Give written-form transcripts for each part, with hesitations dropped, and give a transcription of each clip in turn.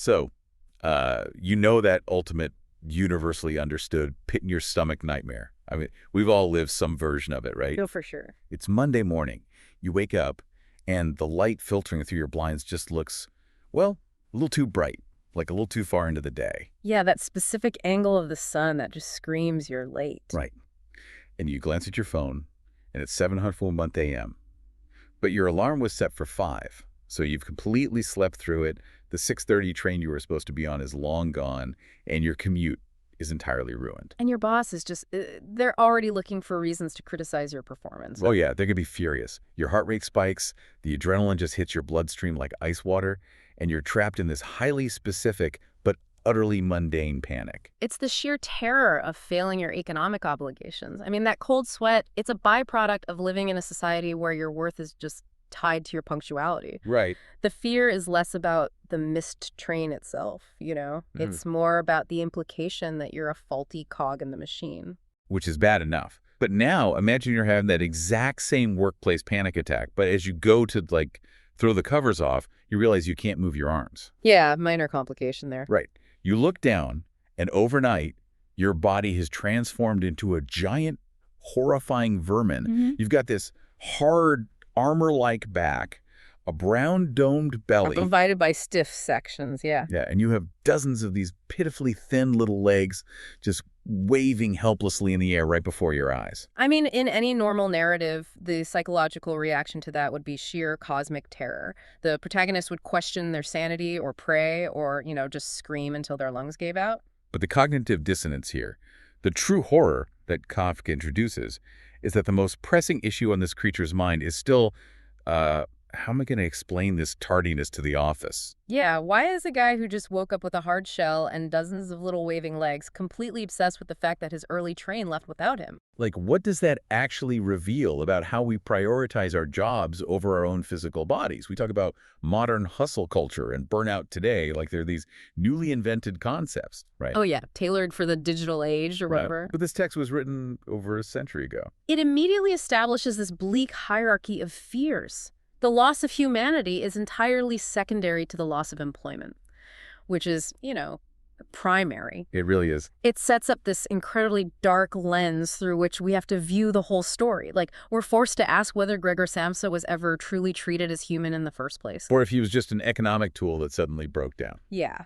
So, you know that ultimate, universally understood pit-in-your-stomach nightmare. I mean, we've all lived some version of it, right? No, for sure. It's Monday morning. You wake up, and the light filtering through your blinds just looks, well, a little too bright, like a little too far into the day. Yeah, that specific angle of the sun that just screams you're late. Right. And you glance at your phone, and it's 7:01 a.m. But your alarm was set for 5, so you've completely slept through it. The 6:30 train you were supposed to be on is long gone, and your commute is entirely ruined. And your boss is just, they're already looking for reasons to criticize your performance. Oh yeah, they're gonna be furious. Your heart rate spikes, the adrenaline just hits your bloodstream like ice water, and you're trapped in this highly specific but utterly mundane panic. It's the sheer terror of failing your economic obligations. I mean, that cold sweat, it's a byproduct of living in a society where your worth is just tied to your punctuality. Right. The fear is less about the missed train itself, you know? It's more about the implication that you're a faulty cog in the machine. Which is bad enough. But now, imagine you're having that exact same workplace panic attack, but as you go to, like, throw the covers off, you realize you can't move your arms. Yeah, minor complication there. Right. You look down, and overnight, your body has transformed into a giant, horrifying vermin. You've got this hard, armor-like back, a brown domed belly. Provided by stiff sections, yeah. Yeah, and you have dozens of these pitifully thin little legs just waving helplessly in the air right before your eyes. I mean, in any normal narrative, the psychological reaction to that would be sheer cosmic terror. The protagonist would question their sanity or pray or, you know, just scream until their lungs gave out. But the cognitive dissonance here, the true horror that Kafka introduces, is that the most pressing issue on this creature's mind is still, how am I going to explain this tardiness to the office? Yeah, why is a guy who just woke up with a hard shell and dozens of little waving legs completely obsessed with the fact that his early train left without him? Like, what does that actually reveal about how we prioritize our jobs over our own physical bodies? We talk about modern hustle culture and burnout today like they're these newly invented concepts, right? Oh yeah, tailored for the digital age or whatever. But this text was written over a century ago. It immediately establishes this bleak hierarchy of fears. The loss of humanity is entirely secondary to the loss of employment, which is, you know, primary. It really is. It sets up this incredibly dark lens through which we have to view the whole story. Like, we're forced to ask whether Gregor Samsa was ever truly treated as human in the first place. Or if he was just an economic tool that suddenly broke down. Yeah.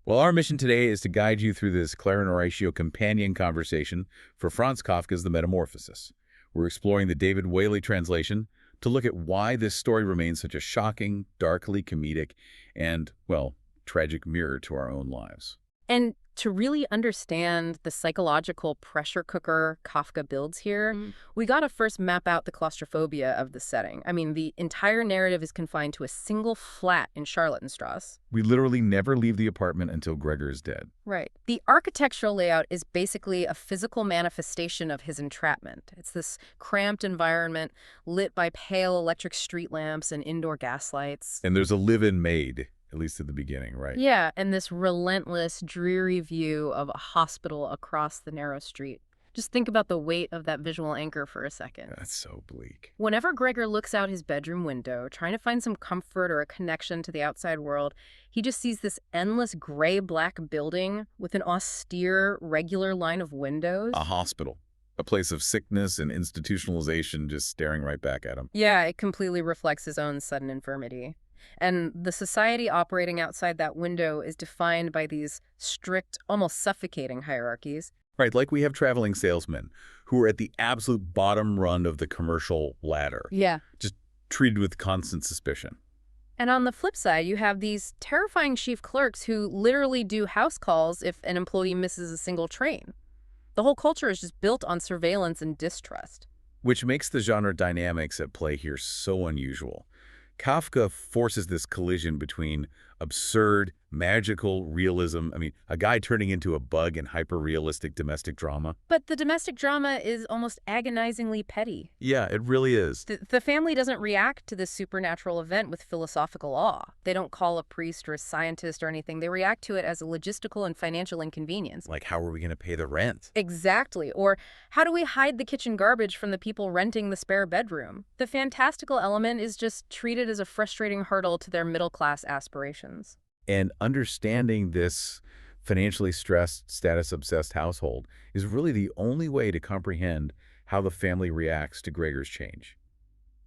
Well, our mission today is to guide you through this Claire and Horatio companion conversation for Franz Kafka's The Metamorphosis. We're exploring the David Whaley translation to look at why this story remains such a shocking, darkly comedic, and, well, tragic mirror to our own lives. And to really understand the psychological pressure cooker Kafka builds here, we gotta first map out the claustrophobia of the setting. I mean, the entire narrative is confined to a single flat in Charlottenstrasse. We literally never leave the apartment until Gregor is dead. Right. The architectural layout is basically a physical manifestation of his entrapment. It's this cramped environment lit by pale electric street lamps and indoor gas lights. And there's a live-in maid, at least at the beginning, right? Yeah, and this relentless, dreary view of a hospital across the narrow street. Just think about the weight of that visual anchor for a second. That's so bleak. Whenever Gregor looks out his bedroom window, trying to find some comfort or a connection to the outside world, he just sees this endless gray-black building with an austere, regular line of windows. A hospital. A place of sickness and institutionalization just staring right back at him. Yeah, it completely reflects his own sudden infirmity. And the society operating outside that window is defined by these strict, almost suffocating hierarchies. Right, like we have traveling salesmen who are at the absolute bottom rung of the commercial ladder. Yeah. Just treated with constant suspicion. And on the flip side, you have these terrifying chief clerks who literally do house calls if an employee misses a single train. The whole culture is just built on surveillance and distrust. Which makes the genre dynamics at play here so unusual. Kafka forces this collision between absurd, magical realism. I mean, a guy turning into a bug in hyper-realistic domestic drama. But the domestic drama is almost agonizingly petty. Yeah, it really is. The family doesn't react to this supernatural event with philosophical awe. They don't call a priest or a scientist or anything. They react to it as a logistical and financial inconvenience. Like, how are we going to pay the rent? Exactly. Or how do we hide the kitchen garbage from the people renting the spare bedroom? The fantastical element is just treated as a frustrating hurdle to their middle-class aspirations. And understanding this financially stressed, status-obsessed household is really the only way to comprehend how the family reacts to Gregor's change.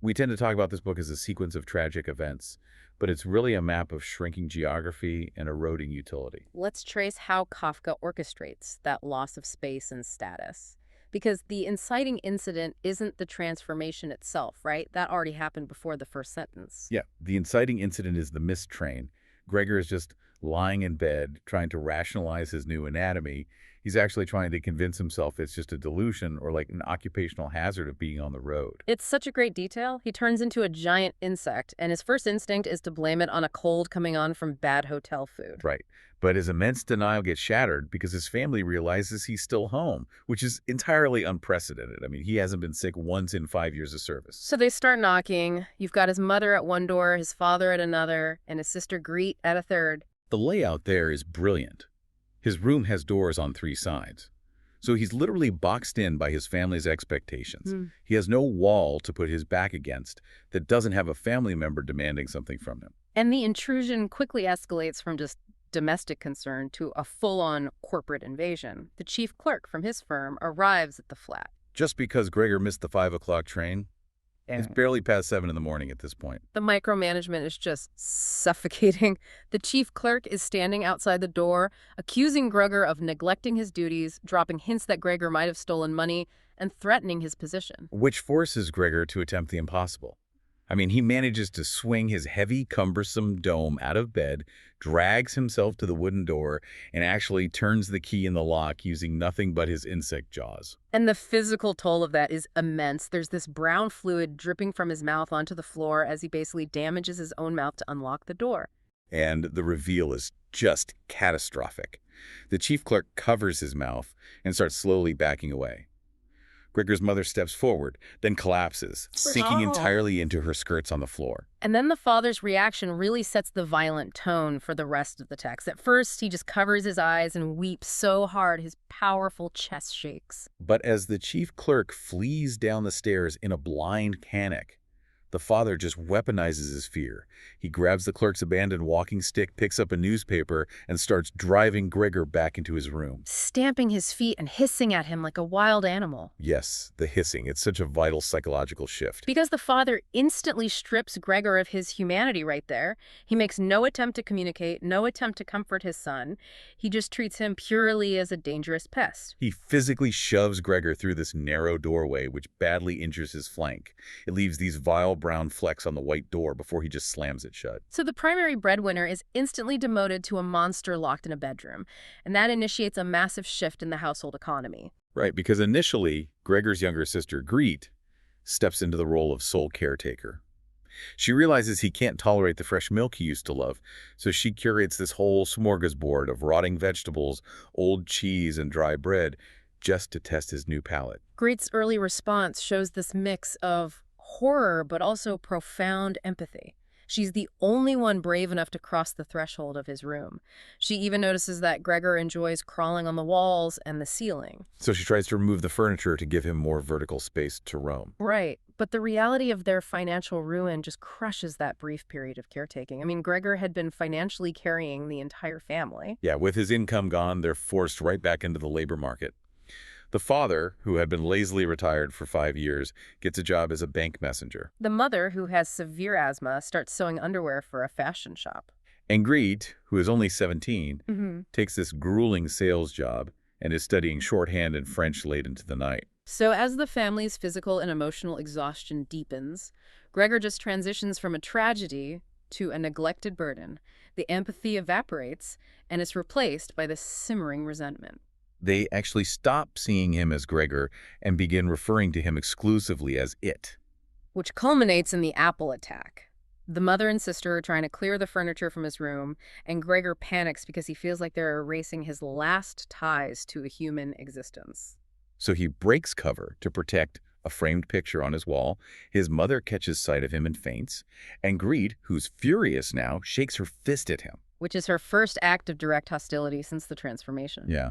We tend to talk about this book as a sequence of tragic events, but it's really a map of shrinking geography and eroding utility. Let's trace how Kafka orchestrates that loss of space and status. Because the inciting incident isn't the transformation itself, right? That already happened before the first sentence. Yeah, the inciting incident is the missed train. Gregor is just lying in bed, trying to rationalize his new anatomy. He's actually trying to convince himself it's just a delusion or like an occupational hazard of being on the road. It's such a great detail. He turns into a giant insect, and his first instinct is to blame it on a cold coming on from bad hotel food. Right. But his immense denial gets shattered because his family realizes he's still home, which is entirely unprecedented. I mean, he hasn't been sick once in 5 years of service. So they start knocking. You've got his mother at one door, his father at another, and his sister Greet at a third. The layout there is brilliant. His room has doors on 3 sides. So he's literally boxed in by his family's expectations. He has no wall to put his back against that doesn't have a family member demanding something from him. And the intrusion quickly escalates from just domestic concern to a full-on corporate invasion. The chief clerk from his firm arrives at the flat. Just because Gregor missed the 5 o'clock train? It's barely past 7 in the morning at this point. The micromanagement is just suffocating. The chief clerk is standing outside the door, accusing Gregor of neglecting his duties, dropping hints that Gregor might have stolen money, and threatening his position. Which forces Gregor to attempt the impossible. I mean, he manages to swing his heavy, cumbersome dome out of bed, drags himself to the wooden door, and actually turns the key in the lock using nothing but his insect jaws. And the physical toll of that is immense. There's this brown fluid dripping from his mouth onto the floor as he basically damages his own mouth to unlock the door. And the reveal is just catastrophic. The chief clerk covers his mouth and starts slowly backing away. Gregor's mother steps forward, then collapses, sinking entirely into her skirts on the floor. And then the father's reaction really sets the violent tone for the rest of the text. At first, he just covers his eyes and weeps so hard his powerful chest shakes. But as the chief clerk flees down the stairs in a blind panic, the father just weaponizes his fear. He grabs the clerk's abandoned walking stick, picks up a newspaper, and starts driving Gregor back into his room. Stamping his feet and hissing at him like a wild animal. Yes, the hissing. It's such a vital psychological shift. Because the father instantly strips Gregor of his humanity right there. He makes no attempt to communicate, no attempt to comfort his son. He just treats him purely as a dangerous pest. He physically shoves Gregor through this narrow doorway, which badly injures his flank. It leaves these vile brown flecks on the white door before he just slams it shut. So the primary breadwinner is instantly demoted to a monster locked in a bedroom, and that initiates a massive shift in the household economy. Right, because initially, Gregor's younger sister, Greet, steps into the role of sole caretaker. She realizes he can't tolerate the fresh milk he used to love, so she curates this whole smorgasbord of rotting vegetables, old cheese, and dry bread just to test his new palate. Greet's early response shows this mix of horror but also profound empathy. She's the only one brave enough to cross the threshold of his room. She even notices that Gregor enjoys crawling on the walls and the ceiling. So she tries to remove the furniture to give him more vertical space to roam. Right, but the reality of their financial ruin just crushes that brief period of caretaking. I mean, Gregor had been financially carrying the entire family. Yeah, with his income gone, they're forced right back into the labor market. The father, who had been lazily retired for 5 years, gets a job as a bank messenger. The mother, who has severe asthma, starts sewing underwear for a fashion shop. And Greet, who is only 17, takes this grueling sales job and is studying shorthand and French late into the night. So as the family's physical and emotional exhaustion deepens, Gregor just transitions from a tragedy to a neglected burden. The empathy evaporates, and it's replaced by this simmering resentment. They actually stop seeing him as Gregor and begin referring to him exclusively as it. Which culminates in the apple attack. The mother and sister are trying to clear the furniture from his room, and Gregor panics because he feels like they're erasing his last ties to a human existence. So he breaks cover to protect a framed picture on his wall. His mother catches sight of him and faints, and Greet, who's furious now, shakes her fist at him. Which is her first act of direct hostility since the transformation. Yeah.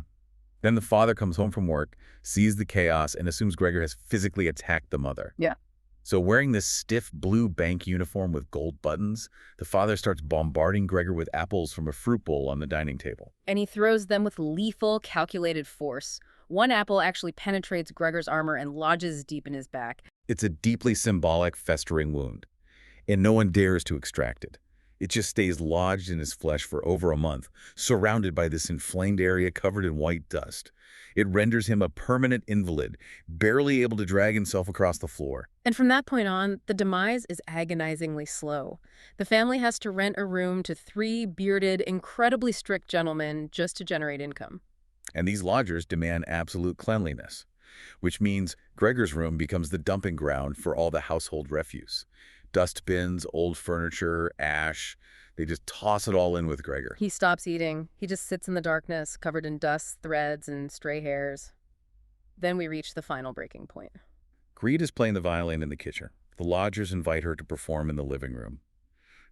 Then the father comes home from work, sees the chaos, and assumes Gregor has physically attacked the mother. Yeah. So wearing this stiff blue bank uniform with gold buttons, the father starts bombarding Gregor with apples from a fruit bowl on the dining table. And he throws them with lethal, calculated force. One apple actually penetrates Gregor's armor and lodges deep in his back. It's a deeply symbolic, festering wound, and no one dares to extract it. It just stays lodged in his flesh for over a month, surrounded by this inflamed area covered in white dust. It renders him a permanent invalid, barely able to drag himself across the floor. And from that point on, the demise is agonizingly slow. The family has to rent a room to 3 bearded, incredibly strict gentlemen just to generate income. And these lodgers demand absolute cleanliness, which means Gregor's room becomes the dumping ground for all the household refuse. Dust bins, old furniture, ash, they just toss it all in with Gregor. He stops eating. He just sits in the darkness, covered in dust, threads, and stray hairs. Then we reach the final breaking point. Greed is playing the violin in the kitchen. The lodgers invite her to perform in the living room.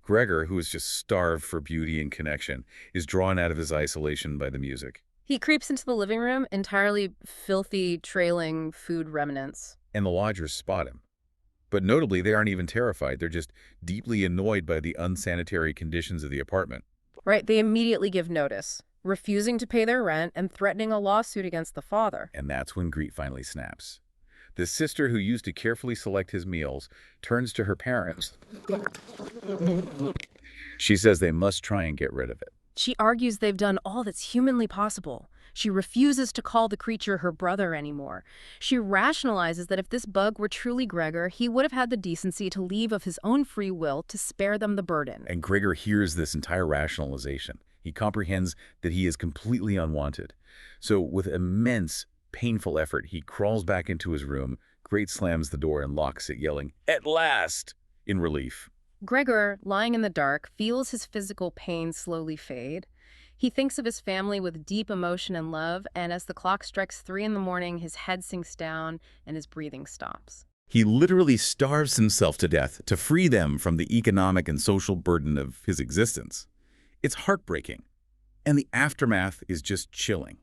Gregor, who is just starved for beauty and connection, is drawn out of his isolation by the music. He creeps into the living room, entirely filthy, trailing food remnants. And the lodgers spot him. But notably, they aren't even terrified. They're just deeply annoyed by the unsanitary conditions of the apartment. Right, they immediately give notice, refusing to pay their rent and threatening a lawsuit against the father. And that's when Greet finally snaps. The sister who used to carefully select his meals turns to her parents. She says they must try and get rid of it. She argues they've done all that's humanly possible. She refuses to call the creature her brother anymore. She rationalizes that if this bug were truly Gregor, he would have had the decency to leave of his own free will to spare them the burden. And Gregor hears this entire rationalization. He comprehends that he is completely unwanted. So with immense, painful effort, he crawls back into his room, Great slams the door and locks it, yelling, "At last!" in relief. Gregor, lying in the dark, feels his physical pain slowly fade. He thinks of his family with deep emotion and love, and as the clock strikes 3 in the morning, his head sinks down and his breathing stops. He literally starves himself to death to free them from the economic and social burden of his existence. It's heartbreaking, and the aftermath is just chilling.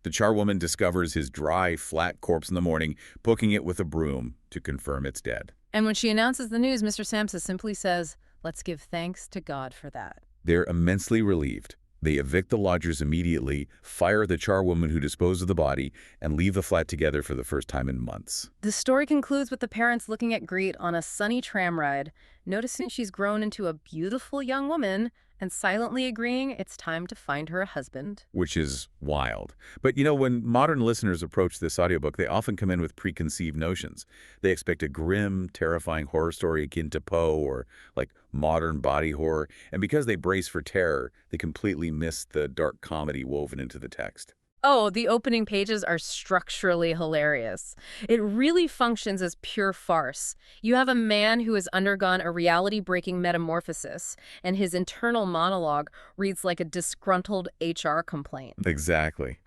The charwoman discovers his dry, flat corpse in the morning, poking it with a broom to confirm it's dead. And when she announces the news, Mr. Samsa simply says, "Let's give thanks to God for that." They're immensely relieved. They evict the lodgers immediately, fire the charwoman who disposed of the body, and leave the flat together for the first time in months. The story concludes with the parents looking at Greet on a sunny tram ride, noticing she's grown into a beautiful young woman, and silently agreeing it's time to find her a husband. Which is wild. But you know, when modern listeners approach this audiobook, they often come in with preconceived notions. They expect a grim, terrifying horror story akin to Poe or like modern body horror. And because they brace for terror, they completely miss the dark comedy woven into the text. Oh, the opening pages are structurally hilarious. It really functions as pure farce. You have a man who has undergone a reality-breaking metamorphosis, and his internal monologue reads like a disgruntled HR complaint. Exactly.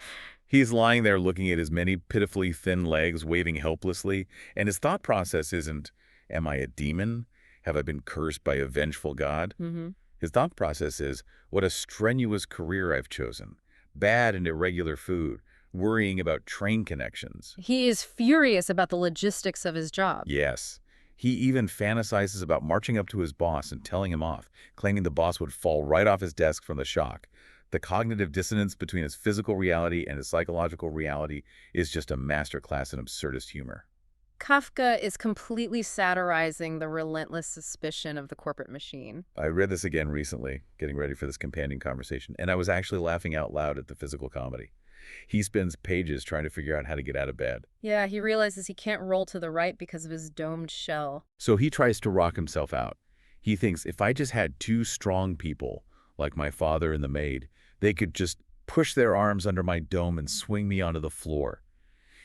He's lying there looking at his many pitifully thin legs waving helplessly, and his thought process isn't, am I a demon? Have I been cursed by a vengeful God? His thought process is, what a strenuous career I've chosen. Bad and irregular food, worrying about train connections. He is furious about the logistics of his job. Yes. He even fantasizes about marching up to his boss and telling him off, claiming the boss would fall right off his desk from the shock. The cognitive dissonance between his physical reality and his psychological reality is just a masterclass in absurdist humor. Kafka is completely satirizing the relentless suspicion of the corporate machine. I read this again recently, getting ready for this companion conversation, and I was actually laughing out loud at the physical comedy. He spends pages trying to figure out how to get out of bed. Yeah, he realizes he can't roll to the right because of his domed shell. So he tries to rock himself out. He thinks, if I just had 2 strong people, like my father and the maid, they could just push their arms under my dome and swing me onto the floor.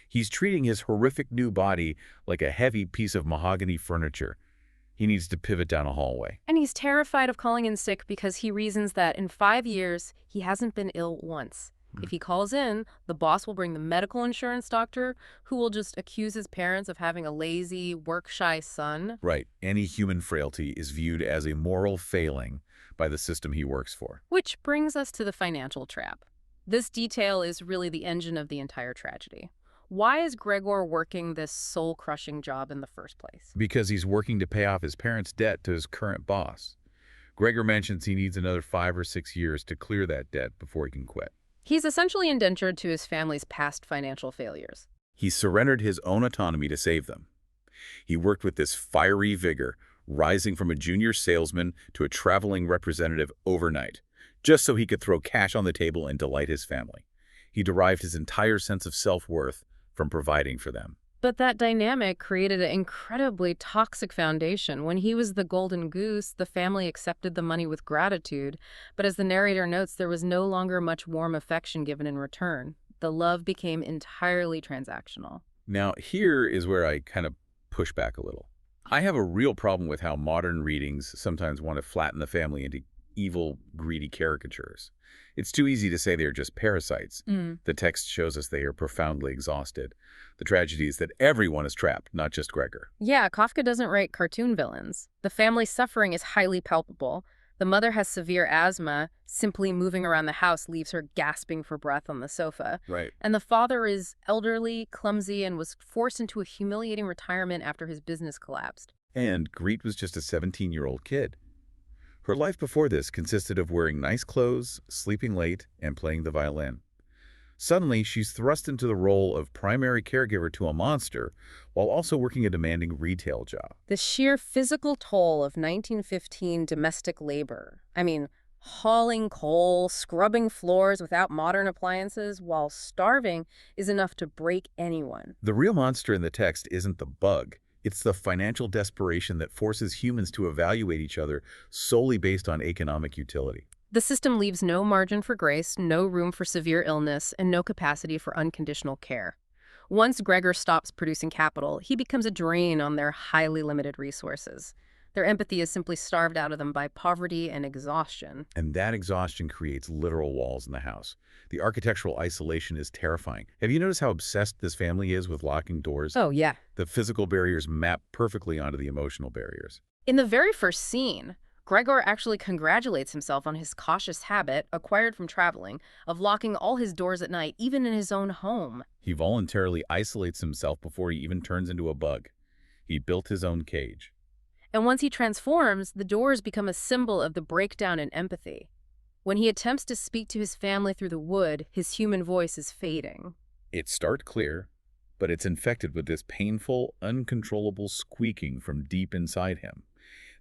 He's treating his horrific new body like a heavy piece of mahogany furniture. He needs to pivot down a hallway. And he's terrified of calling in sick because he reasons that in 5 years, he hasn't been ill once. If he calls in, the boss will bring the medical insurance doctor, who will just accuse his parents of having a lazy, work-shy son. Right. Any human frailty is viewed as a moral failing by the system he works for. Which brings us to the financial trap. This detail is really the engine of the entire tragedy. Why is Gregor working this soul-crushing job in the first place? Because he's working to pay off his parents' debt to his current boss. Gregor mentions he needs another 5 or 6 years to clear that debt before he can quit. He's essentially indentured to his family's past financial failures. He surrendered his own autonomy to save them. He worked with this fiery vigor, rising from a junior salesman to a traveling representative overnight, just so he could throw cash on the table and delight his family. He derived his entire sense of self-worth from providing for them. But that dynamic created an incredibly toxic foundation. When he was the golden goose, the family accepted the money with gratitude. But as the narrator notes, there was no longer much warm affection given in return. The love became entirely transactional. Now, here is where I kind of push back a little. I have a real problem with how modern readings sometimes want to flatten the family into evil, greedy caricatures. It's too easy to say they're just parasites. The text shows us they are profoundly exhausted. The tragedy is that everyone is trapped, not just Gregor. Yeah, Kafka doesn't write cartoon villains. The family's suffering is highly palpable. The mother has severe asthma. Simply moving around the house leaves her gasping for breath on the sofa. Right. And the father is elderly, clumsy, and was forced into a humiliating retirement after his business collapsed. And Greet was just a 17-year-old kid. Her life before this consisted of wearing nice clothes, sleeping late, and playing the violin. Suddenly, she's thrust into the role of primary caregiver to a monster, while also working a demanding retail job. The sheer physical toll of 1915 domestic labor. I mean, hauling coal, scrubbing floors without modern appliances while starving is enough to break anyone. The real monster in the text isn't the bug. It's the financial desperation that forces humans to evaluate each other solely based on economic utility. The system leaves no margin for grace, no room for severe illness, and no capacity for unconditional care. Once Gregor stops producing capital, he becomes a drain on their highly limited resources. Their empathy is simply starved out of them by poverty and exhaustion. And that exhaustion creates literal walls in the house. The architectural isolation is terrifying. Have you noticed how obsessed this family is with locking doors? Oh, yeah. The physical barriers map perfectly onto the emotional barriers. In the very first scene, Gregor actually congratulates himself on his cautious habit, acquired from traveling, of locking all his doors at night, even in his own home. He voluntarily isolates himself before he even turns into a bug. He built his own cage. And once he transforms, the doors become a symbol of the breakdown in empathy. When he attempts to speak to his family through the wood, his human voice is fading. It's start clear, but it's infected with this painful, uncontrollable squeaking from deep inside him.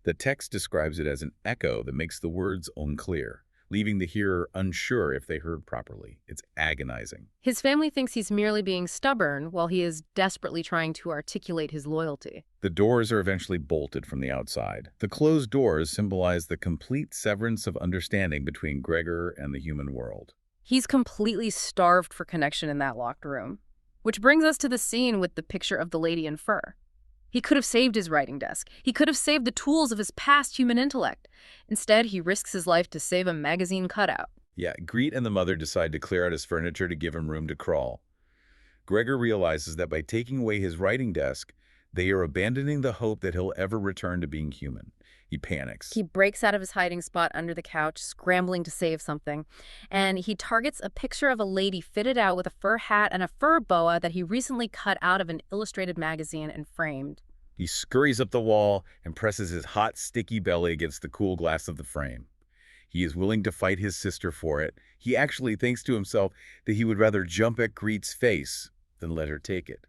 The text describes it as an echo that makes the words unclear, leaving the hearer unsure if they heard properly. It's agonizing. His family thinks he's merely being stubborn while he is desperately trying to articulate his loyalty. The doors are eventually bolted from the outside. The closed doors symbolize the complete severance of understanding between Gregor and the human world. He's completely starved for connection in that locked room. Which brings us to the scene with the picture of the lady in fur. He could have saved his writing desk. He could have saved the tools of his past human intellect. Instead, he risks his life to save a magazine cutout. Yeah, Greet and the mother decide to clear out his furniture to give him room to crawl. Gregor realizes that by taking away his writing desk, they are abandoning the hope that he'll ever return to being human. He panics. He breaks out of his hiding spot under the couch, scrambling to save something. And he targets a picture of a lady fitted out with a fur hat and a fur boa that he recently cut out of an illustrated magazine and framed. He scurries up the wall and presses his hot, sticky belly against the cool glass of the frame. He is willing to fight his sister for it. He actually thinks to himself that he would rather jump at Greet's face than let her take it.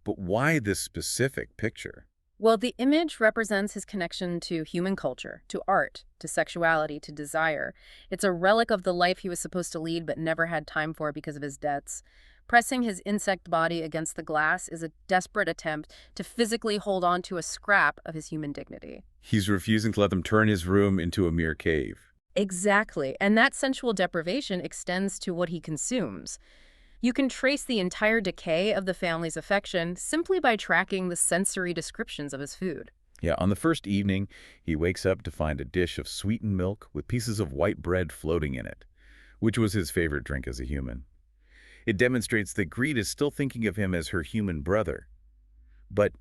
But why this specific picture? Well, the image represents his connection to human culture, to art, to sexuality, to desire. It's a relic of the life he was supposed to lead but never had time for because of his debts. Pressing his insect body against the glass is a desperate attempt to physically hold on to a scrap of his human dignity. He's refusing to let them turn his room into a mere cave. Exactly, and that sensual deprivation extends to what he consumes. You can trace the entire decay of the family's affection simply by tracking the sensory descriptions of his food. Yeah, on the first evening, he wakes up to find a dish of sweetened milk with pieces of white bread floating in it, which was his favorite drink as a human. It demonstrates that Greet is still thinking of him as her human brother. But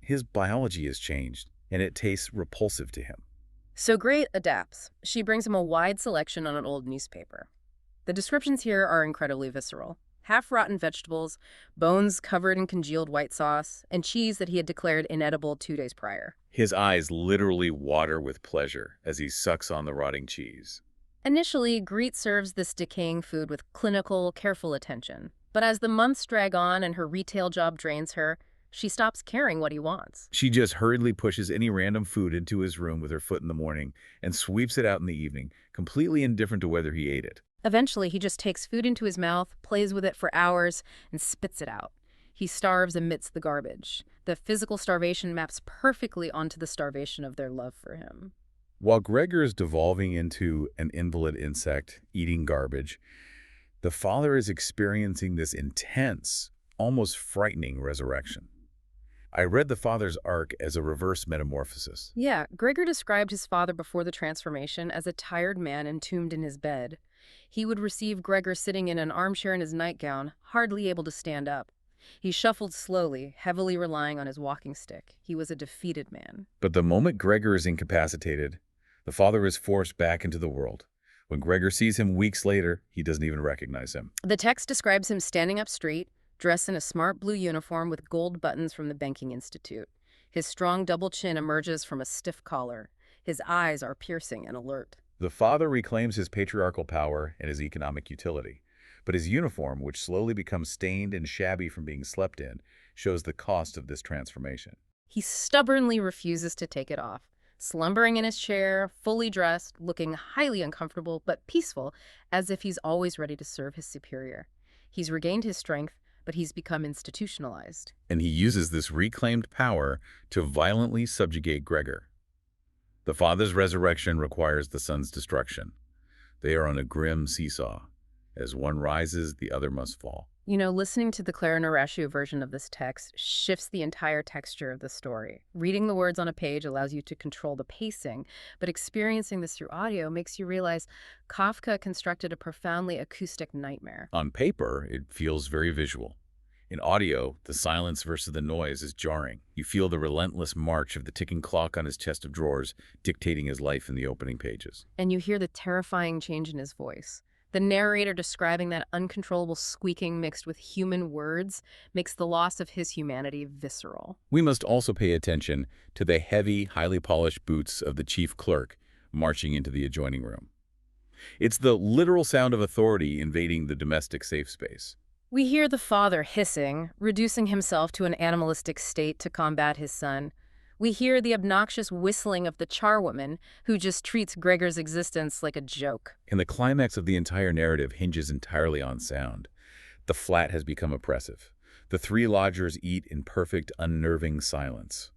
his biology has changed, and it tastes repulsive to him. So Greet adapts. She brings him a wide selection on an old newspaper. The descriptions here are incredibly visceral. half-rotten vegetables, bones covered in congealed white sauce, and cheese that he had declared inedible 2 days prior. His eyes literally water with pleasure as he sucks on the rotting cheese. Initially, Greet serves this decaying food with clinical, careful attention. But as the months drag on and her retail job drains her, she stops caring what he wants. She just hurriedly pushes any random food into his room with her foot in the morning and sweeps it out in the evening, completely indifferent to whether he ate it. Eventually, he just takes food into his mouth, plays with it for hours, and spits it out. He starves amidst the garbage. The physical starvation maps perfectly onto the starvation of their love for him. While Gregor is devolving into an invalid insect, eating garbage, the father is experiencing this intense, almost frightening resurrection. I read the father's arc as a reverse metamorphosis. Yeah, Gregor described his father before the transformation as a tired man entombed in his bed. He would receive Gregor sitting in an armchair in his nightgown, hardly able to stand up. He shuffled slowly, heavily relying on his walking stick. He was a defeated man. But the moment Gregor is incapacitated, the father is forced back into the world. When Gregor sees him weeks later, he doesn't even recognize him. The text describes him standing up straight, dressed in a smart blue uniform with gold buttons from the Banking Institute. His strong double chin emerges from a stiff collar. His eyes are piercing and alert. The father reclaims his patriarchal power and his economic utility. But his uniform, which slowly becomes stained and shabby from being slept in, shows the cost of this transformation. He stubbornly refuses to take it off. Slumbering in his chair, fully dressed, looking highly uncomfortable but peaceful, as if he's always ready to serve his superior. He's regained his strength, but he's become institutionalized. And he uses this reclaimed power to violently subjugate Gregor. The father's resurrection requires the son's destruction. They are on a grim seesaw. As one rises, the other must fall. You know, listening to the Clara Norascio version of this text shifts the entire texture of the story. Reading the words on a page allows you to control the pacing, but experiencing this through audio makes you realize Kafka constructed a profoundly acoustic nightmare. On paper, it feels very visual. In audio, the silence versus the noise is jarring. You feel the relentless march of the ticking clock on his chest of drawers dictating his life in the opening pages. And you hear the terrifying change in his voice. The narrator describing that uncontrollable squeaking mixed with human words makes the loss of his humanity visceral. We must also pay attention to the heavy, highly polished boots of the chief clerk marching into the adjoining room. It's the literal sound of authority invading the domestic safe space. We hear the father hissing, reducing himself to an animalistic state to combat his son. We hear the obnoxious whistling of the charwoman, who just treats Gregor's existence like a joke. And the climax of the entire narrative hinges entirely on sound. The flat has become oppressive. The three lodgers eat in perfect, unnerving silence.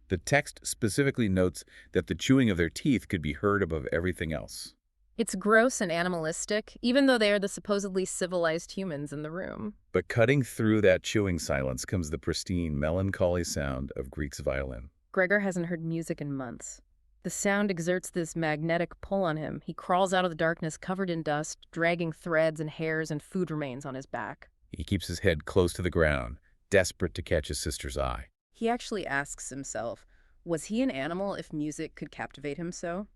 The text specifically notes that the chewing of their teeth could be heard above everything else. It's gross and animalistic, even though they are the supposedly civilized humans in the room. But cutting through that chewing silence comes the pristine, melancholy sound of Grieg's violin. Gregor hasn't heard music in months. The sound exerts this magnetic pull on him. He crawls out of the darkness covered in dust, dragging threads and hairs and food remains on his back. He keeps his head close to the ground, desperate to catch his sister's eye. He actually asks himself, was he an animal if music could captivate him so?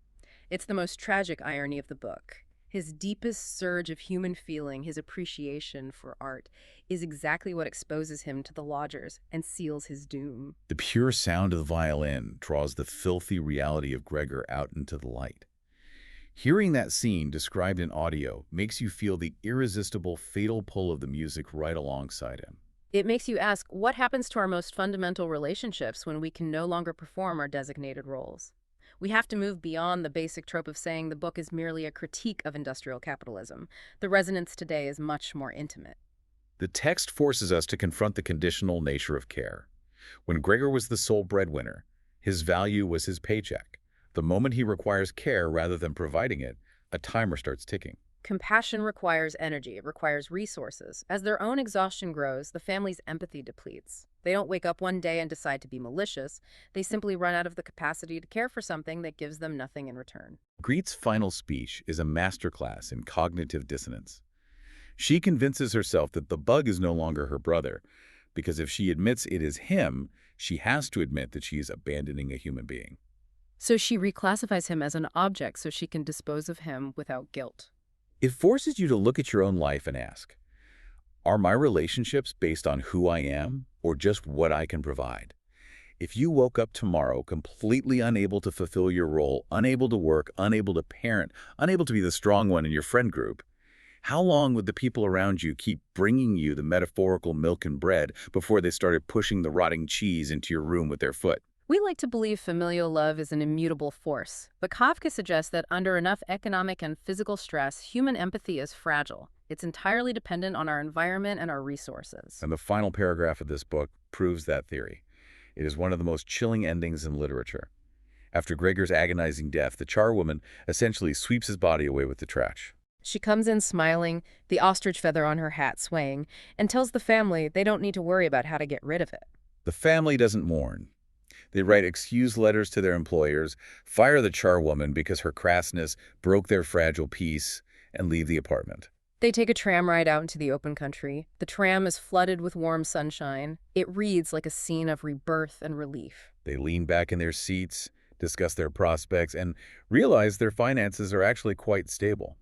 It's the most tragic irony of the book. His deepest surge of human feeling, his appreciation for art, is exactly what exposes him to the lodgers and seals his doom. The pure sound of the violin draws the filthy reality of Gregor out into the light. Hearing that scene described in audio makes you feel the irresistible, fatal pull of the music right alongside him. It makes you ask, what happens to our most fundamental relationships when we can no longer perform our designated roles? We have to move beyond the basic trope of saying the book is merely a critique of industrial capitalism. The resonance today is much more intimate. The text forces us to confront the conditional nature of care. When Gregor was the sole breadwinner, his value was his paycheck. The moment he requires care rather than providing it, a timer starts ticking. Compassion requires energy, it requires resources. As their own exhaustion grows, the family's empathy depletes. They don't wake up one day and decide to be malicious. They simply run out of the capacity to care for something that gives them nothing in return. Greet's final speech is a masterclass in cognitive dissonance. She convinces herself that the bug is no longer her brother, because if she admits it is him, she has to admit that she is abandoning a human being. So she reclassifies him as an object so she can dispose of him without guilt. It forces you to look at your own life and ask, Are my relationships based on who I am or just what I can provide? If you woke up tomorrow completely unable to fulfill your role, unable to work, unable to parent, unable to be the strong one in your friend group, how long would the people around you keep bringing you the metaphorical milk and bread before they started pushing the rotting cheese into your room with their foot? We like to believe familial love is an immutable force, but Kafka suggests that under enough economic and physical stress, human empathy is fragile. It's entirely dependent on our environment and our resources. And the final paragraph of this book proves that theory. It is one of the most chilling endings in literature. After Gregor's agonizing death, the charwoman essentially sweeps his body away with the trash. She comes in smiling, the ostrich feather on her hat swaying, and tells the family they don't need to worry about how to get rid of it. The family doesn't mourn. They write excuse letters to their employers, fire the charwoman because her crassness broke their fragile peace, and leave the apartment. They take a tram ride out into the open country. The tram is flooded with warm sunshine. It reads like a scene of rebirth and relief. They lean back in their seats, discuss their prospects, and realize their finances are actually quite stable.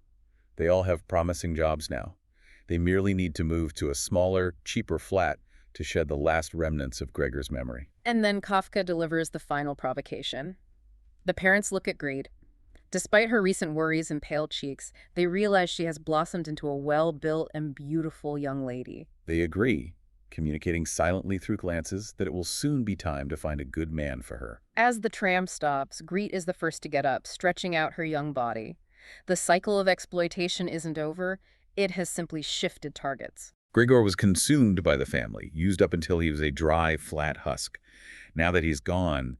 They all have promising jobs now. They merely need to move to a smaller, cheaper flat to shed the last remnants of Gregor's memory. And then Kafka delivers the final provocation. The parents look at Greed. Despite her recent worries and pale cheeks, they realize she has blossomed into a well-built and beautiful young lady. They agree, communicating silently through glances that it will soon be time to find a good man for her. As the tram stops, Greet is the first to get up, stretching out her young body. The cycle of exploitation isn't over. It has simply shifted targets. Gregor was consumed by the family, used up until he was a dry, flat husk. Now that he's gone,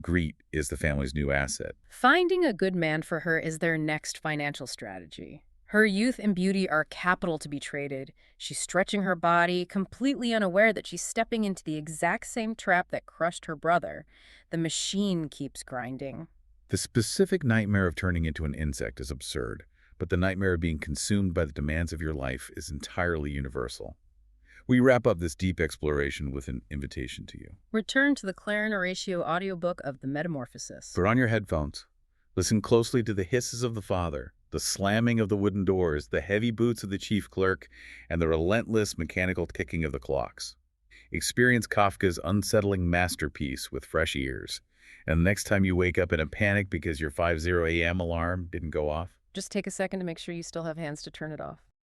Greet is the family's new asset. Finding a good man for her is their next financial strategy. Her youth and beauty are capital to be traded. She's stretching her body, completely unaware that she's stepping into the exact same trap that crushed her brother. The machine keeps grinding. The specific nightmare of turning into an insect is absurd, but the nightmare of being consumed by the demands of your life is entirely universal. We wrap up this deep exploration with an invitation to you. Return to the Claire and Horatio audiobook of The Metamorphosis. Put on your headphones. Listen closely to the hisses of the father, the slamming of the wooden doors, the heavy boots of the chief clerk, and the relentless mechanical ticking of the clocks. Experience Kafka's unsettling masterpiece with fresh ears. And the next time you wake up in a panic because your 5:00 a.m. alarm didn't go off, Just take a second to make sure you still have hands to turn it off.